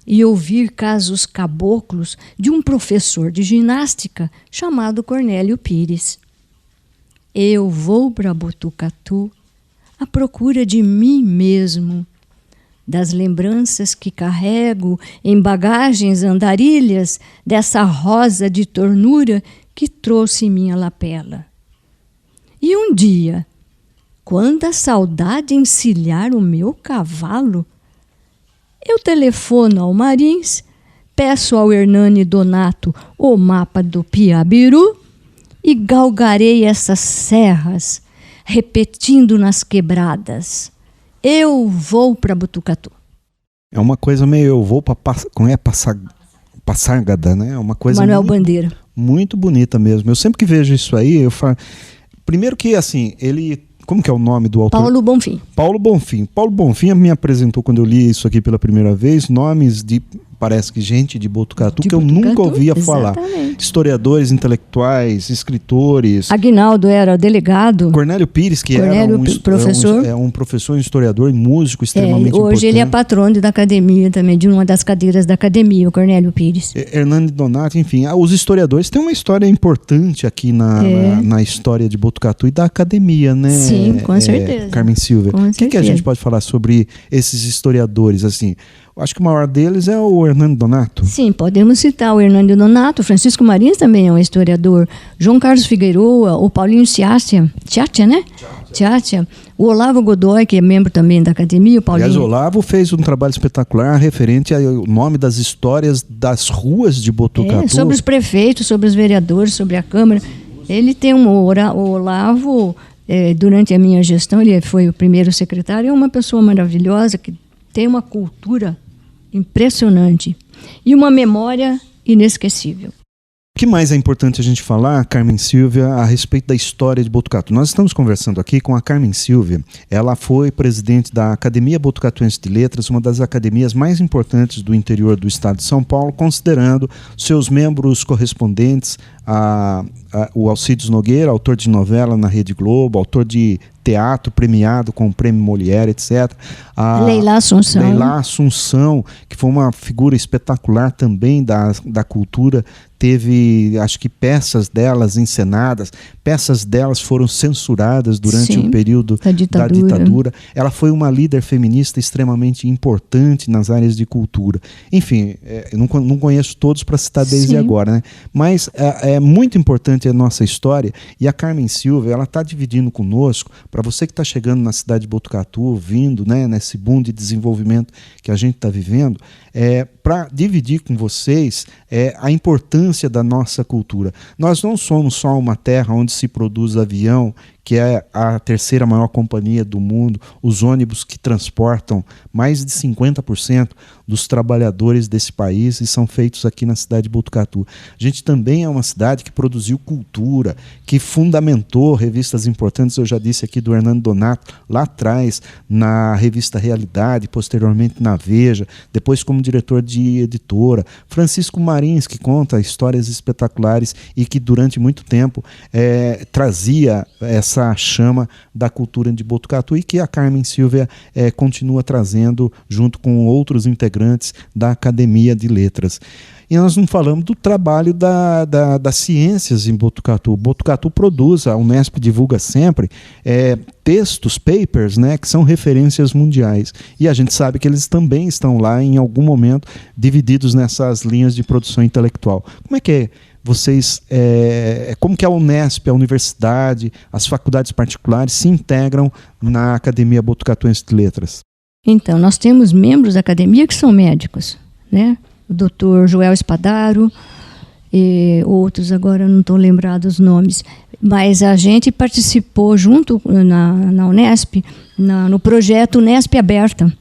e ouvir casos caboclos de um professor de ginástica chamado Cornélio Pires. Eu vou para Botucatu à procura de mim mesmo, das lembranças que carrego em bagagens andarilhas dessa rosa de ternura que trouxe minha lapela. E um dia, quando a saudade encilhar o meu cavalo, eu telefono ao Marins, peço ao Hernani Donato o mapa do Piabiru e galgarei essas serras, repetindo nas quebradas. Eu vou para Botucatu. É uma coisa meio, eu vou para Passargada, né? É uma coisa Manuel Bandeira. Muito bonita mesmo. Eu sempre que vejo isso aí, eu falo... Primeiro que, assim, ele... Como que é o nome do autor? Paulo Bonfim. Paulo Bonfim. Paulo Bonfim me apresentou, quando eu li isso aqui pela primeira vez, nomes de, parece que gente de Botucatu, que eu nunca ouvia falar. Historiadores, intelectuais, escritores. Aguinaldo era delegado. Cornélio Pires, que era professor. É um professor, um historiador e músico extremamente importante. Hoje ele é patrono da academia também, de uma das cadeiras da academia, o Cornélio Pires. Hernani Donato, enfim. Os historiadores têm uma história importante aqui na história de Botucatu e da academia, né? Sim, com certeza. Carmen Silvia. O que a gente pode falar sobre esses historiadores, assim? Eu acho que o maior deles é o Hernani Donato. Sim, podemos citar o Hernani Donato, Francisco Marins também é um historiador, João Carlos Figueroa, o Paulinho Ciácia, né? Ciácia. O Olavo Godoy, que é membro também da academia, o Paulinho. Aliás, o Olavo fez um trabalho espetacular referente ao nome das histórias das ruas de Botucatu. Sobre os prefeitos, sobre os vereadores, sobre a Câmara. Ele tem o Olavo... durante a minha gestão, ele foi o primeiro secretário, é uma pessoa maravilhosa, que tem uma cultura impressionante e uma memória inesquecível. O que mais é importante a gente falar, Carmen Silvia, a respeito da história de Botucatu? Nós estamos conversando aqui com a Carmen Silvia. Ela foi presidente da Academia Botucatuense de Letras, uma das academias mais importantes do interior do estado de São Paulo, considerando seus membros correspondentes o Alcides Nogueira, autor de novela na Rede Globo, autor de teatro premiado com o Prêmio Molière, etc. Leila Assunção, que foi uma figura espetacular também da cultura, teve, acho que peças delas encenadas, peças delas foram censuradas durante o período da ditadura. Ela foi uma líder feminista extremamente importante nas áreas de cultura. Enfim, eu não conheço todos para citar desde agora, né? Mas é muito importante a nossa história, e a Carmen Silvia, ela está dividindo conosco, para você que está chegando na cidade de Botucatu, vindo, né, nesse boom de desenvolvimento que a gente está vivendo, para dividir com vocês a importância da nossa cultura. Nós não somos só uma terra onde se produz avião, que é a terceira maior companhia do mundo, os ônibus que transportam mais de 50% dos trabalhadores desse país e são feitos aqui na cidade de Botucatu. A gente também é uma cidade que produziu cultura, que fundamentou revistas importantes, eu já disse aqui do Hernani Donato, lá atrás, na revista Realidade, posteriormente na Veja, depois como diretor de editora. Francisco Marins, que conta histórias espetaculares e que durante muito tempo trazia essa essa chama da cultura de Botucatu e que a Carmen Silvia continua trazendo junto com outros integrantes da Academia de Letras. E nós não falamos do trabalho das ciências em Botucatu. Botucatu produz, a Unesp divulga sempre textos, papers, né, que são referências mundiais. E a gente sabe que eles também estão lá, em algum momento, divididos nessas linhas de produção intelectual. Como é que é? Vocês, como que a Unesp, a universidade, as faculdades particulares se integram na Academia Botucatuense de Letras? Então, nós temos membros da academia que são médicos, né? O doutor Joel Espadaro, e outros, agora não estou lembrado os nomes, mas a gente participou junto na Unesp, no projeto Unesp Aberta.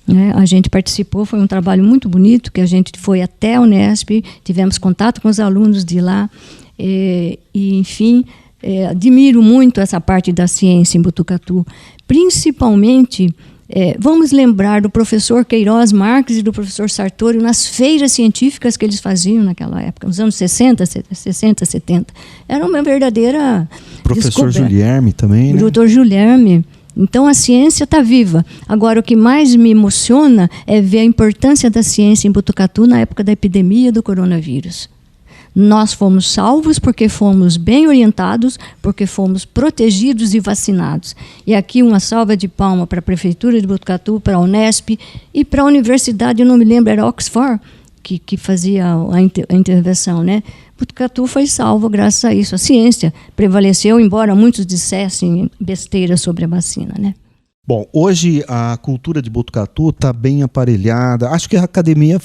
Né? A gente participou, foi um trabalho muito bonito, que a gente foi até a Unesp, tivemos contato com os alunos de lá, enfim, admiro muito essa parte da ciência em Botucatu, principalmente... vamos lembrar do professor Queiroz Marques e do professor Sartori nas feiras científicas que eles faziam naquela época, nos anos 60, 70. Era uma verdadeira Professor Guilherme também, né? Doutor Guilherme. Então, a ciência está viva. Agora, o que mais me emociona é ver a importância da ciência em Botucatu na época da epidemia do coronavírus. Nós fomos salvos porque fomos bem orientados, porque fomos protegidos e vacinados. E aqui uma salva de palma para a Prefeitura de Botucatu, para a Unesp e para a Universidade, eu não me lembro, era Oxford, que fazia a intervenção, né? Botucatu foi salvo graças a isso. A ciência prevaleceu, embora muitos dissessem besteira sobre a vacina, né? Bom, hoje a cultura de Botucatu está bem aparelhada. Acho que a academia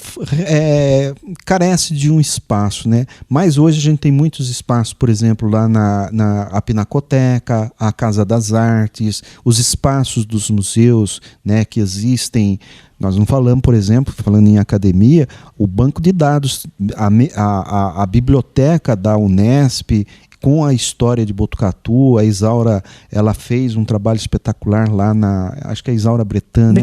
carece de um espaço, né? Mas hoje a gente tem muitos espaços, por exemplo, lá na Pinacoteca, a Casa das Artes, os espaços dos museus, né, que existem. Nós não falamos, por exemplo, falando em academia, o banco de dados, a biblioteca da Unesp, com a história de Botucatu. A Isaura, ela fez um trabalho espetacular lá acho que é a Isaura Bretan, né?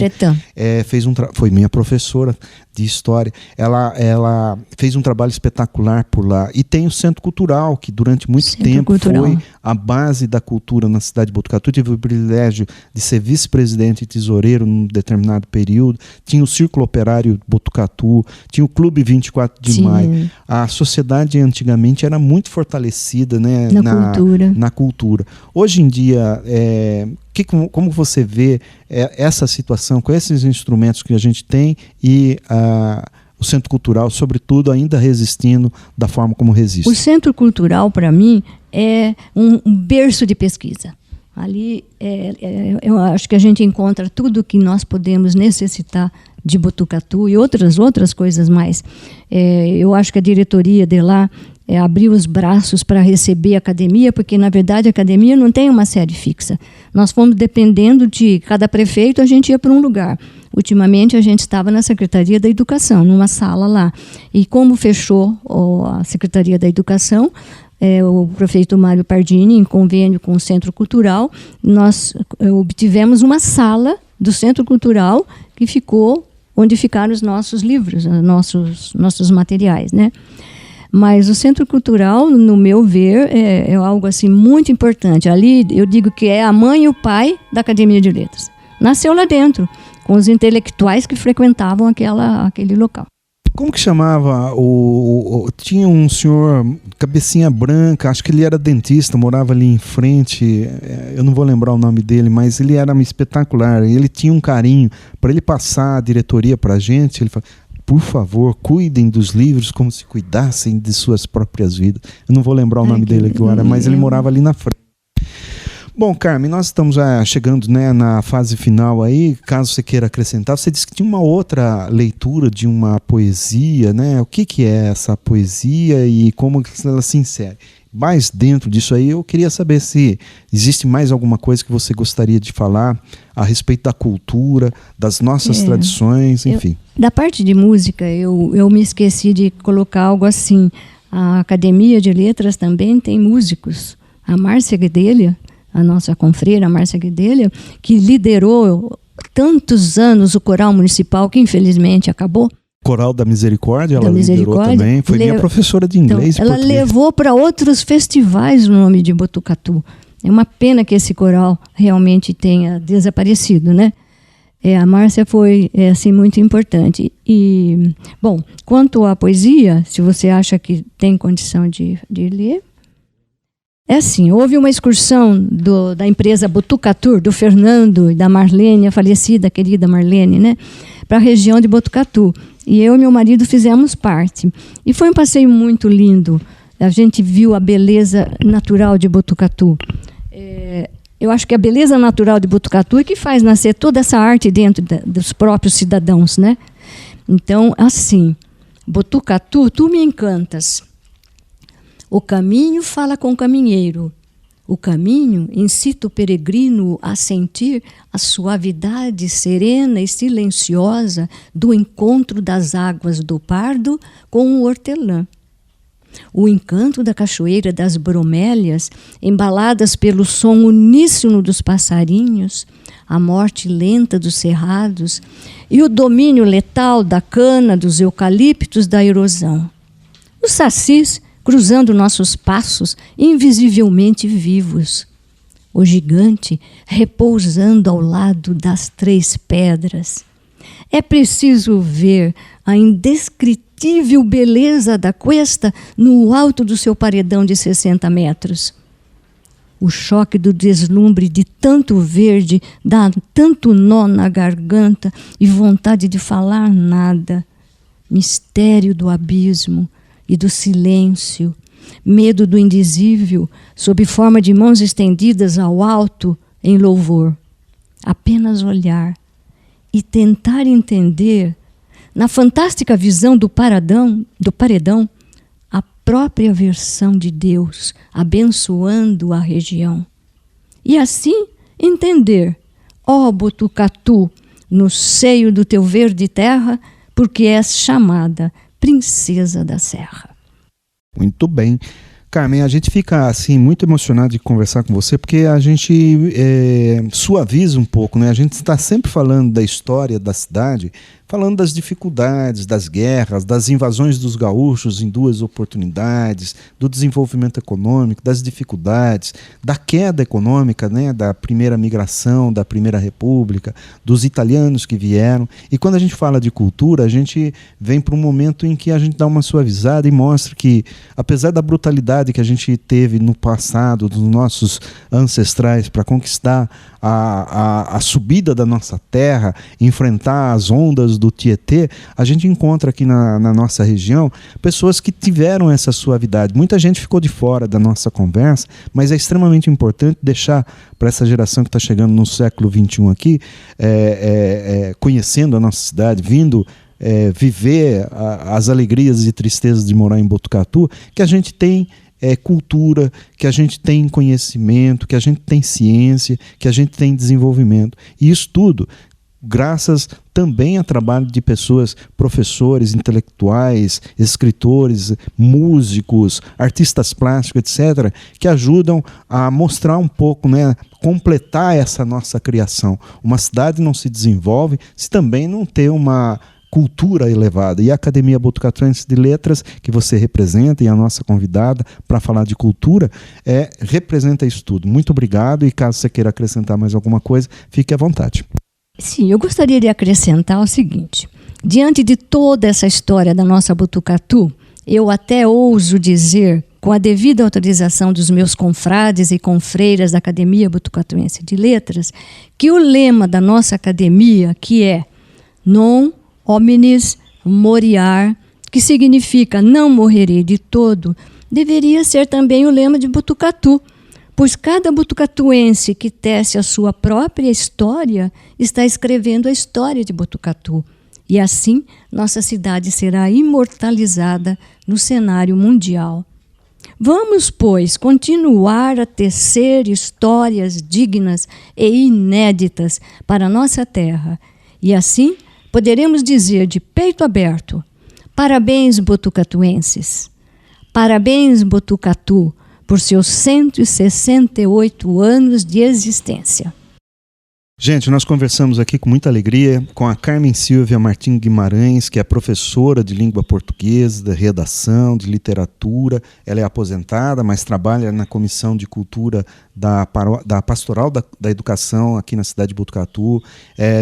Foi minha professora de história. Ela fez um trabalho espetacular por lá. E tem o Centro Cultural, que durante muito tempo foi a base da cultura na cidade de Botucatu. Eu tive o privilégio de ser vice-presidente e tesoureiro num determinado período. Tinha o Círculo Operário Botucatu, tinha o Clube 24 de Maio. A sociedade antigamente era muito fortalecida, né, na cultura. Hoje em dia, como você vê essa situação com esses instrumentos que a gente tem e o Centro Cultural, sobretudo, ainda resistindo da forma como resiste? O Centro Cultural, para mim, é um berço de pesquisa. Ali, eu acho que a gente encontra tudo o que nós podemos necessitar de Botucatu e outras coisas mais. Eu acho que a diretoria de lá abriu os braços para receber a academia, porque, na verdade, a academia não tem uma sede fixa. Nós fomos dependendo de cada prefeito, a gente ia para um lugar. Ultimamente, a gente estava na Secretaria da Educação, numa sala lá. E como fechou a Secretaria da Educação, o prefeito Mário Pardini, em convênio com o Centro Cultural, nós obtivemos uma sala do Centro Cultural que ficou onde ficaram os nossos livros, nossos materiais, né? Mas o Centro Cultural, no meu ver, é algo assim muito importante. Ali eu digo que é a mãe e o pai da Academia de Letras. Nasceu lá dentro, com os intelectuais que frequentavam aquele local. Como que chamava? Tinha um senhor, cabecinha branca, acho que ele era dentista, morava ali em frente, eu não vou lembrar o nome dele, mas ele era espetacular, ele tinha um carinho. Para ele passar a diretoria para a gente, ele falou: por favor, cuidem dos livros como se cuidassem de suas próprias vidas. Eu não vou lembrar o nome dele agora, mas ele morava ali na frente. Bom, Carmen, nós estamos chegando, né, na fase final aí. Caso você queira acrescentar, você disse que tinha uma outra leitura de uma poesia, né? O que é essa poesia e como ela se insere? Mas dentro disso aí, eu queria saber se existe mais alguma coisa que você gostaria de falar a respeito da cultura, das nossas tradições, enfim. Da parte de música, eu me esqueci de colocar algo assim. A Academia de Letras também tem músicos. A Márcia Guedelha, a nossa confreira, a Márcia Guedelha, que liderou tantos anos o coral municipal, que infelizmente acabou. Coral da Misericórdia, ela liderou também. Foi minha professora de inglês. Então, ela levou para outros festivais o nome de Botucatu. É uma pena que esse coral realmente tenha desaparecido, né? A Márcia foi assim, muito importante. E, bom, quanto à poesia, se você acha que tem condição de ler, é assim, houve uma excursão da empresa Botucatu, do Fernando e da Marlene, a falecida, querida Marlene, né, para a região de Botucatu. E eu e meu marido fizemos parte. E foi um passeio muito lindo. A gente viu a beleza natural de Botucatu. Eu acho que a beleza natural de Botucatu é que faz nascer toda essa arte dentro dos próprios cidadãos, né? Então, assim, Botucatu, tu me encantas. O caminho fala com o caminheiro. O caminho incita o peregrino a sentir a suavidade serena e silenciosa do encontro das águas do Pardo com o hortelã. O encanto da cachoeira das bromélias, embaladas pelo som uníssono dos passarinhos, a morte lenta dos cerrados e o domínio letal da cana, dos eucaliptos, da erosão. Os sacis cruzando nossos passos, invisivelmente vivos. O gigante repousando ao lado das 3 pedras. É preciso ver a indescritível beleza da cuesta no alto do seu paredão de 60 metros. O choque do deslumbre de tanto verde dá tanto nó na garganta e vontade de falar nada. Mistério do abismo e do silêncio, medo do indizível, sob forma de mãos estendidas ao alto em louvor. Apenas olhar e tentar entender, na fantástica visão do paredão, a própria versão de Deus, abençoando a região. E assim entender, ó Botucatu, no seio do teu verde terra, porque és chamada Princesa da Serra. Muito bem. Carmen, a gente fica assim muito emocionado de conversar com você, porque a gente suaviza um pouco, né? A gente está sempre falando da história da cidade, falando das dificuldades, das guerras, das invasões dos gaúchos em 2 oportunidades, do desenvolvimento econômico, das dificuldades, da queda econômica, né? Da primeira migração, da Primeira República, dos italianos que vieram. E quando a gente fala de cultura, a gente vem para um momento em que a gente dá uma suavizada e mostra que, apesar da brutalidade que a gente teve no passado, dos nossos ancestrais, para conquistar a subida da nossa terra, enfrentar as ondas do Tietê, a gente encontra aqui na nossa região pessoas que tiveram essa suavidade. Muita gente ficou de fora da nossa conversa, mas é extremamente importante deixar para essa geração que está chegando no século XXI aqui, conhecendo a nossa cidade, vindo viver as alegrias e tristezas de morar em Botucatu, que a gente tem cultura, que a gente tem conhecimento, que a gente tem ciência, que a gente tem desenvolvimento. E isso tudo graças também a trabalho de pessoas, professores, intelectuais, escritores, músicos, artistas plásticos, etc., que ajudam a mostrar um pouco, né, completar essa nossa criação. Uma cidade não se desenvolve se também não ter uma cultura elevada. E a Academia Botucatuense de Letras, que você representa, e a nossa convidada para falar de cultura, representa isso tudo. Muito obrigado, e caso você queira acrescentar mais alguma coisa, fique à vontade. Sim, eu gostaria de acrescentar o seguinte. Diante de toda essa história da nossa Botucatu, eu até ouso dizer, com a devida autorização dos meus confrades e confreiras da Academia Botucatuense de Letras, que o lema da nossa academia, que é Non Hominis Moriar, que significa não morrerei de todo, deveria ser também o lema de Botucatu, pois cada botucatuense que tece a sua própria história está escrevendo a história de Botucatu. E assim, nossa cidade será imortalizada no cenário mundial. Vamos, pois, continuar a tecer histórias dignas e inéditas para nossa terra. E assim, poderemos dizer de peito aberto: parabéns, botucatuenses! Parabéns, Botucatu, por seus 168 anos de existência. Gente, nós conversamos aqui com muita alegria com a Carmen Silvia Martim Guimarães, que é professora de língua portuguesa, de redação, de literatura. Ela é aposentada, mas trabalha na Comissão de Cultura da Pastoral da Educação aqui na cidade de Botucatu.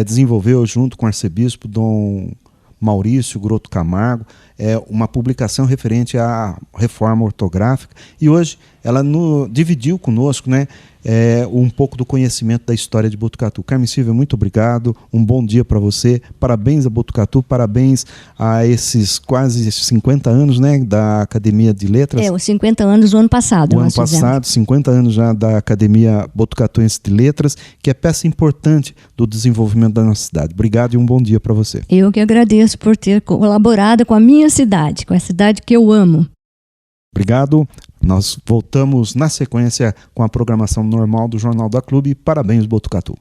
Desenvolveu, junto com o arcebispo Dom Maurício Groto Camargo, uma publicação referente à reforma ortográfica. E hoje ela dividiu conosco, né, um pouco do conhecimento da história de Botucatu. Carmen Silvia, muito obrigado, um bom dia para você, parabéns a Botucatu, parabéns a esses quase 50 anos, né, da Academia de Letras. Os 50 anos do ano passado. O ano passado, 50 anos já da Academia Botucatuense de Letras, que é peça importante do desenvolvimento da nossa cidade. Obrigado e um bom dia para você. Eu que agradeço por ter colaborado com a minha cidade, com a cidade que eu amo. Obrigado. Nós voltamos na sequência com a programação normal do Jornal da Clube. Parabéns, Botucatu.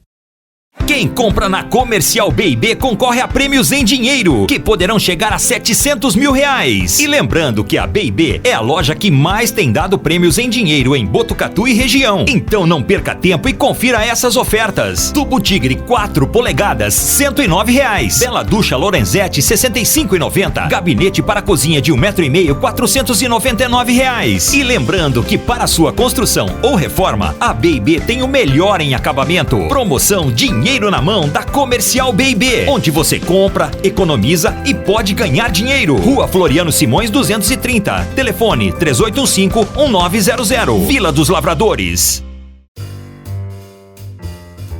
Quem compra na Comercial B&B concorre a prêmios em dinheiro, que poderão chegar a R$700 mil. E lembrando que a B&B é a loja que mais tem dado prêmios em dinheiro em Botucatu e região. Então não perca tempo e confira essas ofertas. Tubo Tigre 4 polegadas, R$109. Bela Ducha Lorenzetti, R$65,90. Gabinete para cozinha de 1,5 m, R$499. E lembrando que para sua construção ou reforma, a B&B tem o melhor em acabamento. Promoção Dinheiro na Mão da Comercial B&B, onde você compra, economiza e pode ganhar dinheiro. Rua Floriano Simões 230, telefone 3815-1900, Vila dos Lavradores.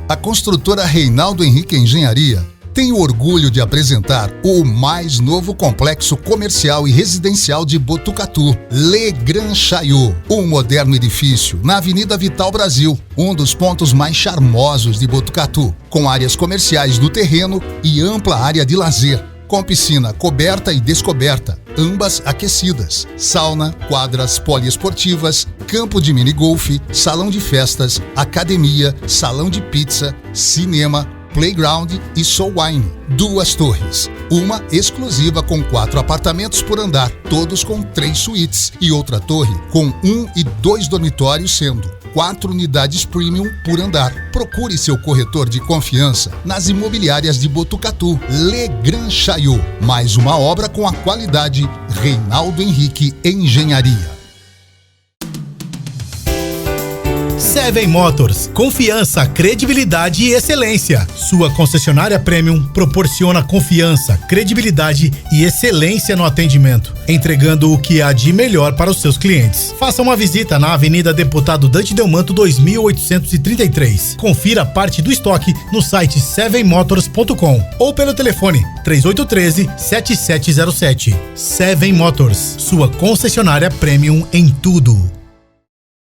A construtora Reinaldo Henrique Engenharia tem o orgulho de apresentar o mais novo complexo comercial e residencial de Botucatu, Le Grand Chaillot, um moderno edifício na Avenida Vital Brasil, um dos pontos mais charmosos de Botucatu, com áreas comerciais do terreno e ampla área de lazer, com piscina coberta e descoberta, ambas aquecidas, sauna, quadras poliesportivas, campo de minigolfe, salão de festas, academia, salão de pizza, cinema, playground e soul wine. 2 torres, uma exclusiva com 4 apartamentos por andar, todos com 3 suítes, e outra torre com 1 e 2 dormitórios, sendo 4 unidades premium por andar. Procure seu corretor de confiança nas imobiliárias de Botucatu. Le Grand Chaillot, mais uma obra com a qualidade Reinaldo Henrique Engenharia. Seven Motors, confiança, credibilidade e excelência. Sua concessionária Premium proporciona confiança, credibilidade e excelência no atendimento, entregando o que há de melhor para os seus clientes. Faça uma visita na Avenida Deputado Dante Delmanto 2833. Confira parte do estoque no site sevenmotors.com ou pelo telefone 3813-7707. Seven Motors, sua concessionária Premium em tudo.